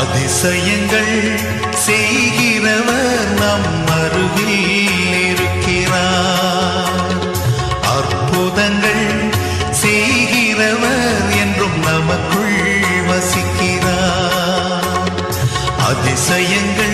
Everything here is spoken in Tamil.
அதிசயங்கள் செய்கிறவர் நம் அருகில் இருக்கிறார். அற்புதங்கள் செய்கிறவர் என்றும் நமக்குள் வசிக்கிறார். அதிசயங்கள்